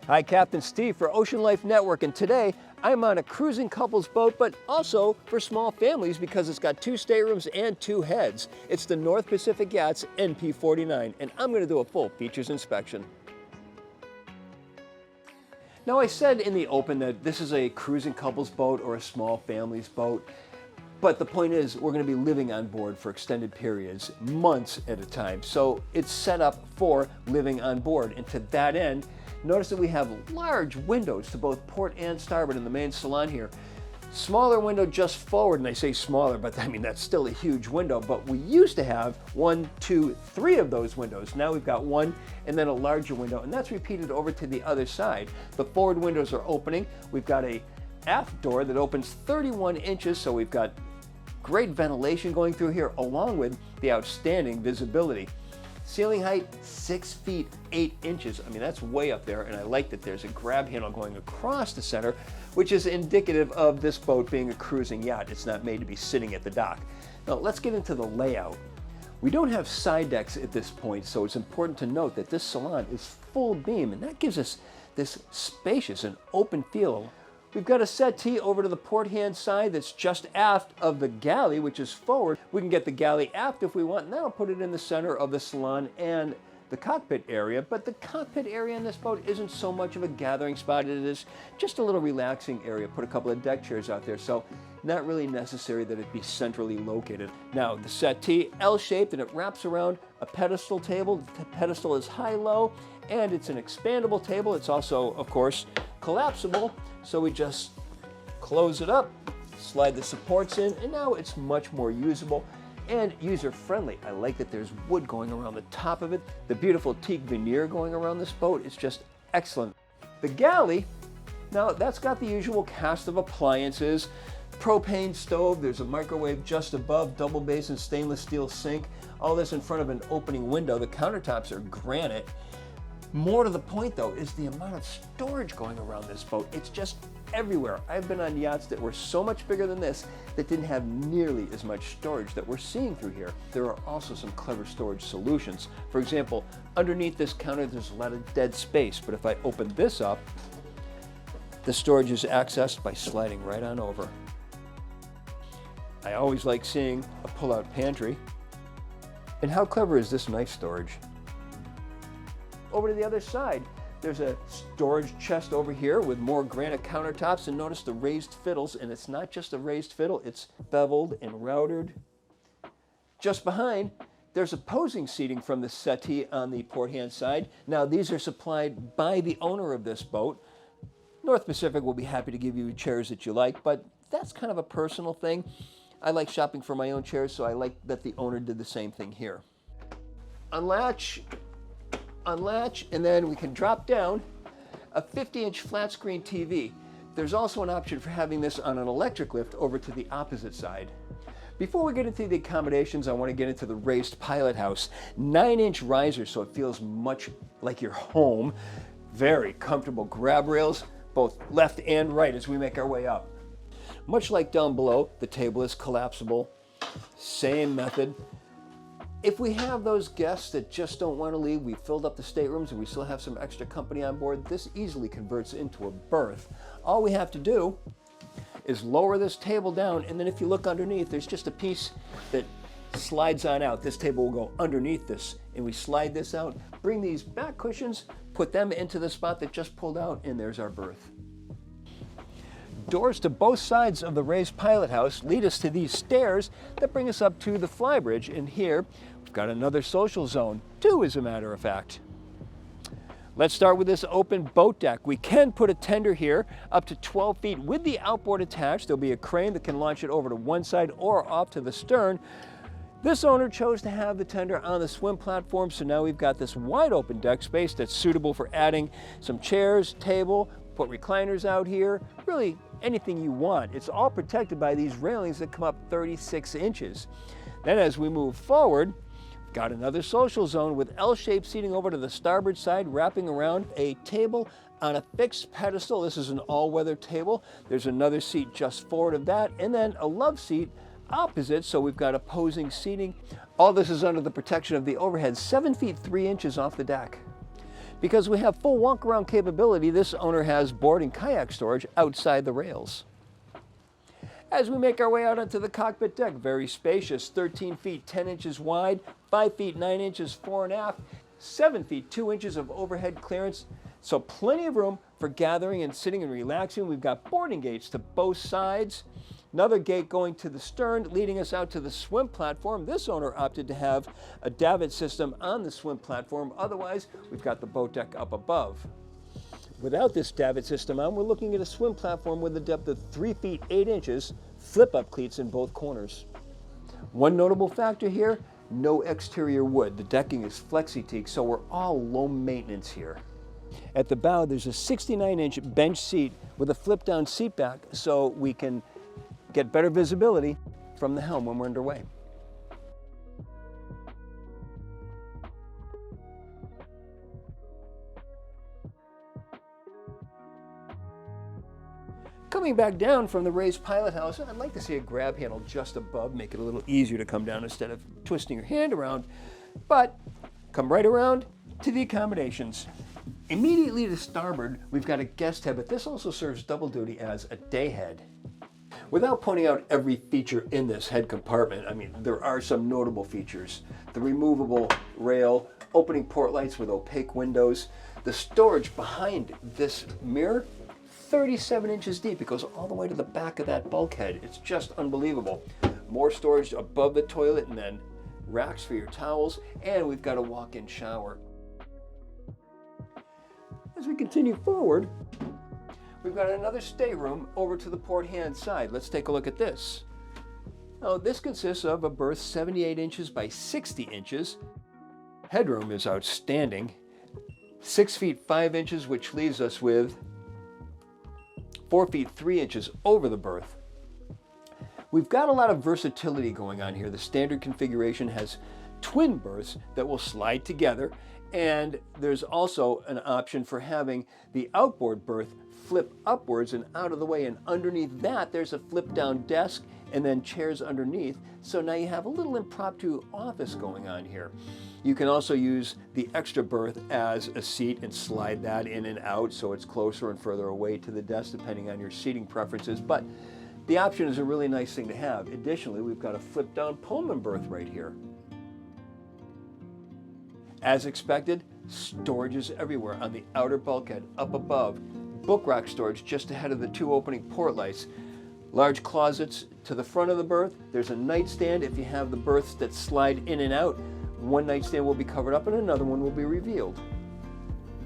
Hi, Captain Steve for Ocean Life Network, and today I'm on a cruising couples boat, but also for small families because it's got 2 staterooms and 2 heads. It's the North Pacific Yachts NP49, and I'm going to do a full features inspection. Now, I said in the open that this is a cruising couples boat or a small family's boat, but the point is we're going to be living on board for extended periods, months at a time. So it's set up for living on board, and to that end, notice that we have large windows to both port and starboard in the main salon here. Smaller window just forward, and I say smaller, but I mean that's still a huge window, but we used to have 1, 2, 3 of those windows. Now we've got 1 and then a larger window, and that's repeated over to the other side. The forward windows are opening. We've got a aft door that opens 31 inches, so we've got great ventilation going through here, along with the outstanding visibility. Ceiling height, 6 feet 8 inches. I mean, that's way up there, and I like that there's a grab handle going across the center, which is indicative of this boat being a cruising yacht. It's not made to be sitting at the dock. Now, let's get into the layout. We don't have side decks at this point, so it's important to note that this salon is full beam, and that gives us this spacious and open feel. We've got a settee over to the port hand side that's just aft of the galley, which is forward. We can get the galley aft if we want, and that'll put it in the center of the salon and the cockpit area. But the cockpit area in this boat isn't so much of a gathering spot. It is just a little relaxing area. Put a couple of deck chairs out there, so not really necessary that it be centrally located. Now, the settee, L-shaped, and it wraps around a pedestal table. The pedestal is high-low, and it's an expandable table. It's also, of course, collapsible, so we just close it up, slide the supports in, and now it's much more usable and user-friendly. I like that there's wood going around the top of it. The beautiful teak veneer going around this boat is just excellent. The galley, now that's got the usual cast of appliances, propane stove, there's a microwave just above, double basin stainless steel sink, all this in front of an opening window. The countertops are granite. More to the point, though, is the amount of storage going around this boat. It's just everywhere. I've been on yachts that were so much bigger than this that didn't have nearly as much storage that we're seeing through here. There are also some clever storage solutions. For example, underneath this counter, there's a lot of dead space, but if I open this up, the storage is accessed by sliding right on over. I always like seeing a pull-out pantry. And how clever is this knife storage? Over to the other side, there's a storage chest over here with more granite countertops, and notice the raised fiddles, and it's not just a raised fiddle, it's beveled and routered. Just behind, there's opposing seating from the settee on the port hand side. Now, these are supplied by the owner of this boat. North Pacific will be happy to give you chairs that you like, but that's kind of a personal thing. I like shopping for my own chairs, so I like that the owner did the same thing here. Unlatch, and then we can drop down a 50-inch flat screen TV. There's also an option for having this on an electric lift over to the opposite side. Before we get into the accommodations, I want to get into the raised pilot house. 9-inch riser, so it feels much like your home. Very comfortable grab rails, both left and right as we make our way up. Much like down below, the table is collapsible. Same method. If we have those guests that just don't want to leave, we filled up the staterooms and we still have some extra company on board, this easily converts into a berth. All we have to do is lower this table down, and then if you look underneath, there's just a piece that slides on out. This table will go underneath this, and we slide this out, bring these back cushions, put them into the spot that just pulled out, and there's our berth. Doors to both sides of the raised pilot house lead us to these stairs that bring us up to the Flybridge, and here we've got another social zone, 2 as a matter of fact. Let's start with this open boat deck. We can put a tender here up to 12 feet with the outboard attached. There'll be a crane that can launch it over to one side or off to the stern. This owner chose to have the tender on the swim platform, so now we've got this wide open deck space that's suitable for adding some chairs, table, put recliners out here, really anything you want. It's all protected by these railings that come up 36 inches. Then as we move forward, got another social zone with L-shaped seating over to the starboard side, wrapping around a table on a fixed pedestal. This is an all-weather table. There's another seat just forward of that, and then a love seat opposite, so we've got opposing seating. All this is under the protection of the overhead, 7 feet 3 inches off the deck. Because we have full walk-around capability, this owner has board and kayak storage outside the rails. As we make our way out onto the cockpit deck, very spacious, 13 feet 10 inches wide, 5 feet 9 inches fore and aft, 7 feet 2 inches of overhead clearance, so plenty of room for gathering and sitting and relaxing. We've got boarding gates to both sides, another gate going to the stern, leading us out to the swim platform. This owner opted to have a davit system on the swim platform. Otherwise, we've got the boat deck up above. Without this davit system on, we're looking at a swim platform with a depth of 3 feet 8 inches, flip-up cleats in both corners. One notable factor here, no exterior wood. The decking is flexi-teak, so we're all low maintenance here. At the bow, there's a 69-inch bench seat with a flip-down seat back, so we can get better visibility from the helm when we're underway. Coming back down from the raised pilot house, I'd like to see a grab handle just above, make it a little easier to come down instead of twisting your hand around. But come right around to the accommodations. Immediately to starboard, we've got a guest head, but this also serves double duty as a day head. Without pointing out every feature in this head compartment, I mean, there are some notable features. The removable rail, opening port lights with opaque windows, the storage behind this mirror, 37 inches deep. It goes all the way to the back of that bulkhead. It's just unbelievable. More storage above the toilet and then racks for your towels, and we've got a walk-in shower. As we continue forward, we've got another stateroom over to the port hand side. Let's take a look at this. Now, this consists of a berth 78 inches by 60 inches. Headroom is outstanding. 6 feet 5 inches, which leaves us with 4 feet 3 inches over the berth. We've got a lot of versatility going on here. The standard configuration has twin berths that will slide together, and there's also an option for having the outboard berth flip upwards and out of the way, and underneath that there's a flip down desk and then chairs underneath. So now you have a little impromptu office going on here. You can also use the extra berth as a seat and slide that in and out so it's closer and further away to the desk depending on your seating preferences, but the option is a really nice thing to have. Additionally, we've got a flip down Pullman berth right here. As expected, storage is everywhere on the outer bulkhead up above. Book rack storage just ahead of the two opening port lights. Large closets to the front of the berth. There's a nightstand if you have the berths that slide in and out. One nightstand will be covered up and another one will be revealed.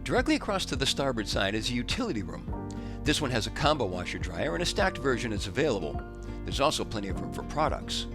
Directly across to the starboard side is a utility room. This one has a combo washer dryer and a stacked version is available. There's also plenty of room for products.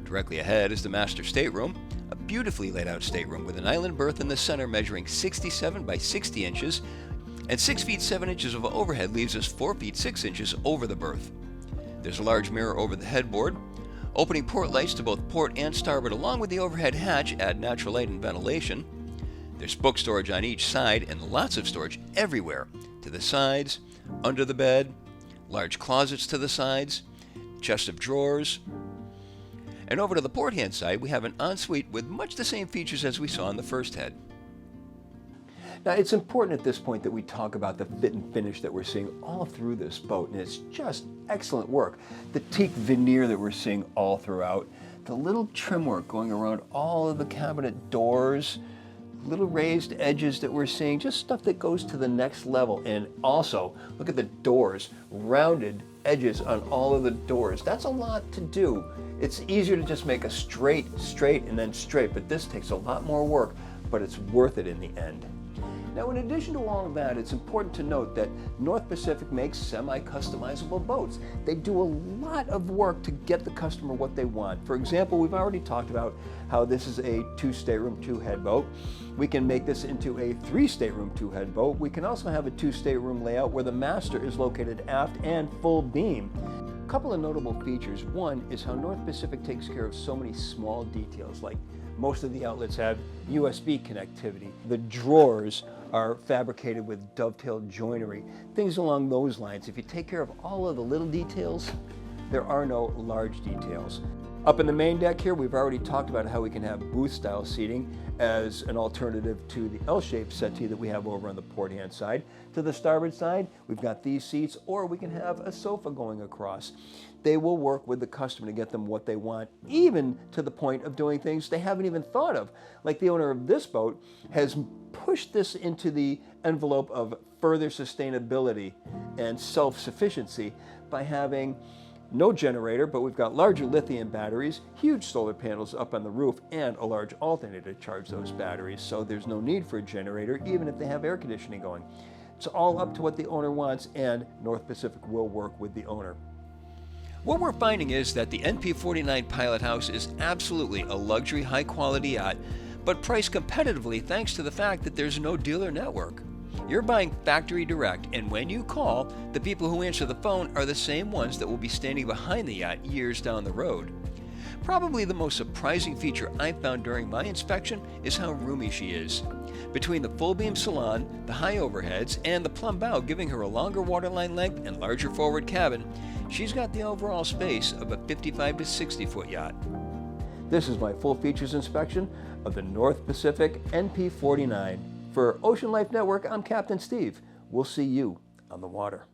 Directly ahead is the master stateroom, a beautifully laid out stateroom with an island berth in the center measuring 67 by 60 inches, and 6 feet 7 inches of overhead leaves us 4 feet 6 inches over the berth. There's a large mirror over the headboard. Opening port lights to both port and starboard along with the overhead hatch add natural light and ventilation. There's book storage on each side and lots of storage everywhere, to the sides, under the bed, large closets to the sides, chest of drawers. And over to the port hand side, we have an ensuite with much the same features as we saw in the first head. Now, it's important at this point that we talk about the fit and finish that we're seeing all through this boat, and it's just excellent work. The teak veneer that we're seeing all throughout, the little trim work going around all of the cabinet doors, little raised edges that we're seeing, just stuff that goes to the next level. And also, look at the doors, rounded edges on all of the doors. That's a lot to do. It's easier to just make a straight, and then straight, but this takes a lot more work, but it's worth it in the end. Now, in addition to all of that, it's important to note that North Pacific makes semi-customizable boats. They do a lot of work to get the customer what they want. For example, we've already talked about how this is a 2-stateroom, 2-head boat. We can make this into a 3-stateroom, 2-head boat. We can also have a 2-stateroom layout where the master is located aft and full beam. A couple of notable features. One is how North Pacific takes care of so many small details, like most of the outlets have USB connectivity. The drawers are fabricated with dovetailed joinery, things along those lines. If you take care of all of the little details, there are no large details. Up in the main deck here, we've already talked about how we can have booth-style seating as an alternative to the L-shaped settee that we have over on the port-hand side. To the starboard side, we've got these seats, or we can have a sofa going across. They will work with the customer to get them what they want, even to the point of doing things they haven't even thought of. Like the owner of this boat has pushed this into the envelope of further sustainability and self-sufficiency by having no generator, but we've got larger lithium batteries, huge solar panels up on the roof, and a large alternator to charge those batteries, so there's no need for a generator, even if they have air conditioning going. It's all up to what the owner wants, and North Pacific will work with the owner. What we're finding is that the NP49 Pilothouse is absolutely a luxury, high-quality yacht, but priced competitively thanks to the fact that there's no dealer network. You're buying factory direct, and when you call, the people who answer the phone are the same ones that will be standing behind the yacht years down the road. Probably the most surprising feature I found during my inspection is how roomy she is. Between the full-beam salon, the high overheads, and the plumb bow giving her a longer waterline length and larger forward cabin, she's got the overall space of a 55 to 60 foot yacht. This is my full features inspection of the North Pacific NP49. For Ocean Life Network, I'm Captain Steve. We'll see you on the water.